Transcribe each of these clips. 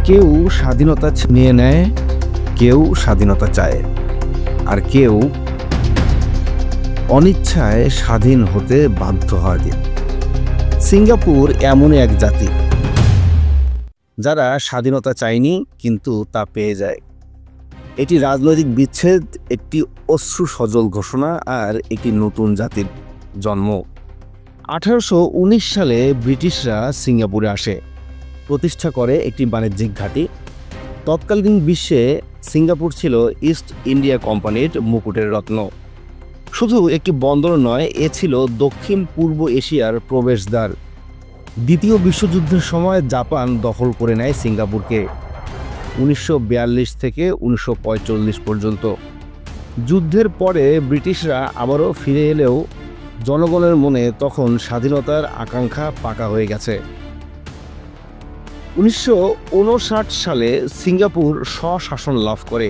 কেউ স্বাধীনতা ছিনিয়ে নেয়, কেউ স্বাধীনতা চায়, আর কেউ অনিচ্ছায় স্বাধীন হতে বাধ্য হয়। সিঙ্গাপুর এমনই এক জাতি যারা স্বাধীনতা চায়নি কিন্তু তা পেয়ে যায়। এটি রাজনৈতিক বিচ্ছেদ, একটি অশ্রু সজল ঘোষণা আর একটি নতুন জাতির জন্ম। 1819 সালে ব্রিটিশরা সিঙ্গাপুরে আসে, প্রতিষ্ঠা করে একটি বাণিজ্যিক ঘাঁটি। তৎকালীন বিশ্বে সিঙ্গাপুর ছিল ইস্ট ইন্ডিয়া কোম্পানির মুকুটের রত্ন। শুধু একটি বন্দর নয়, এ ছিল দক্ষিণ পূর্ব এশিয়ার প্রবেশদ্বার। দ্বিতীয় বিশ্বযুদ্ধের সময় জাপান দখল করে নেয় সিঙ্গাপুরকে 1942 থেকে 1945 পর্যন্ত। যুদ্ধের পরে ব্রিটিশরা আবারও ফিরে এলেও জনগণের মনে তখন স্বাধীনতার আকাঙ্ক্ষা পাকা হয়ে গেছে। 1959 সালে সিঙ্গাপুর স্বশাসন লাভ করে।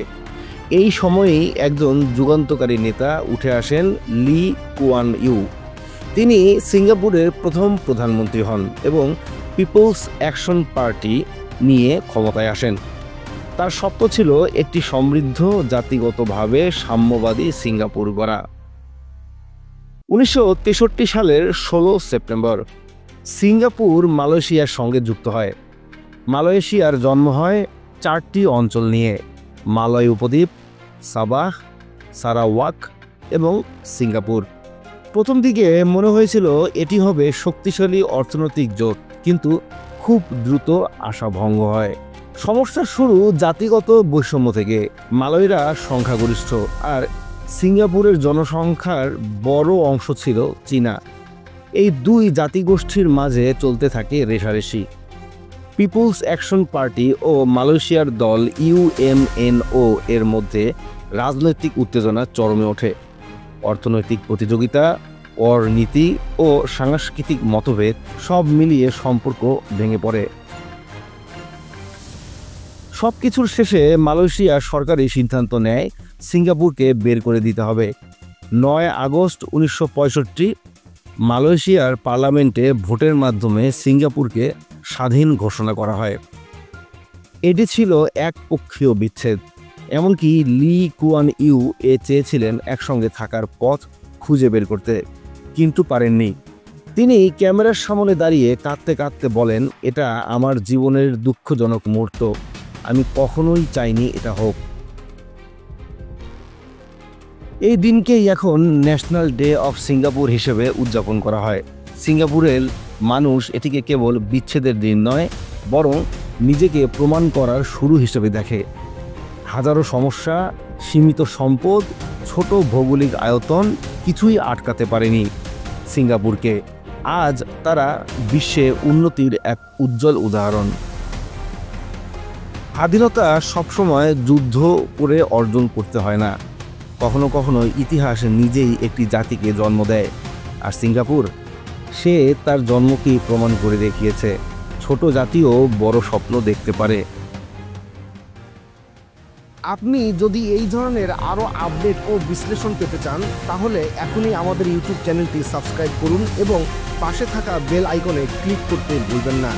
এই সময়েই একজন যুগান্তকারী নেতা উঠে আসেন, লি কুয়ান ইউ। তিনি সিঙ্গাপুরের প্রথম প্রধানমন্ত্রী হন এবং পিপলস অ্যাকশন পার্টি নিয়ে ক্ষমতায় আসেন। তার স্বপ্ন ছিল একটি সমৃদ্ধ, জাতিগতভাবে সাম্যবাদী সিঙ্গাপুর গড়া। 1963 সালের 16 সেপ্টেম্বর সিঙ্গাপুর মালয়েশিয়ার সঙ্গে যুক্ত হয়। মালয়েশিয়ার জন্ম হয় 4টি অঞ্চল নিয়ে: মালয় উপদ্বীপ, সাবাহ, সারাওয়াক এবং সিঙ্গাপুর। প্রথম দিকে মনে হয়েছিল এটি হবে শক্তিশালী অর্থনৈতিক জোট, কিন্তু খুব দ্রুত আশা ভঙ্গ হয়। সমস্যার শুরু জাতিগত বৈষম্য থেকে। মালয়রা সংখ্যাগরিষ্ঠ আর সিঙ্গাপুরের জনসংখ্যার বড় অংশ ছিল চীনা। এই দুই জাতিগোষ্ঠীর মাঝে চলতে থাকে রেষারেষি। পিপলস অ্যাকশন পার্টি ও মালয়েশিয়ার দল ইউএমএনও এর মধ্যে রাজনৈতিক উত্তেজনা চরমে ওঠে। অর্থনৈতিক প্রতিযোগিতা, অর্থনীতি ও সাংস্কৃতিক মতভেদ সব মিলিয়ে সম্পর্ক ভেঙে পড়ে। সবকিছুর শেষে মালয়েশিয়া সরকারি সিদ্ধান্ত নেয় সিঙ্গাপুরকে বের করে দিতে হবে। 9 আগস্ট 1965 মালয়েশিয়ার পার্লামেন্টে ভোটের মাধ্যমে সিঙ্গাপুরকে স্বাধীন ঘোষণা করা হয়। এটি ছিল একপক্ষীয় বিচ্ছেদ। এমনকি লি কুয়ান ইউ চেয়েছিলেন একসঙ্গে থাকার পথ খুঁজে বের করতে, কিন্তু পারেননি। তিনি ক্যামেরার সামনে দাঁড়িয়ে কাঁদতে কাঁদতে বলেন, এটা আমার জীবনের দুঃখজনক মুহূর্ত, আমি কখনোই চাইনি এটা হোক। এই দিনকেই এখন ন্যাশনাল ডে অফ সিঙ্গাপুর হিসেবে উদযাপন করা হয়। সিঙ্গাপুরের মানুষ এটিকে কেবল বিচ্ছেদের দিন নয়, বরং নিজেকে প্রমাণ করার শুরু হিসেবে দেখে। হাজারো সমস্যা, সীমিত সম্পদ, ছোট ভৌগোলিক আয়তন কিছুই আটকাতে পারেনি সিঙ্গাপুরকে। আজ তারা বিশ্বে উন্নতির এক উজ্জ্বল উদাহরণ। স্বাধীনতা সবসময় যুদ্ধ করে অর্জন করতে হয় না, কখনো কখনো ইতিহাস নিজেই একটি জাতিকে জন্ম দেয়। আর সিঙ্গাপুর, সে তার জন্মকেই প্রমাণ করে দেখিয়েছে, ছোট জাতিও বড় স্বপ্ন দেখতে পারে। আপনি যদি এই ধরনের আরও আপডেট ও বিশ্লেষণ পেতে চান, তাহলে এখনই আমাদের ইউটিউব চ্যানেলটি সাবস্ক্রাইব করুন এবং পাশে থাকা বেল আইকনে ক্লিক করতে ভুলবেন না।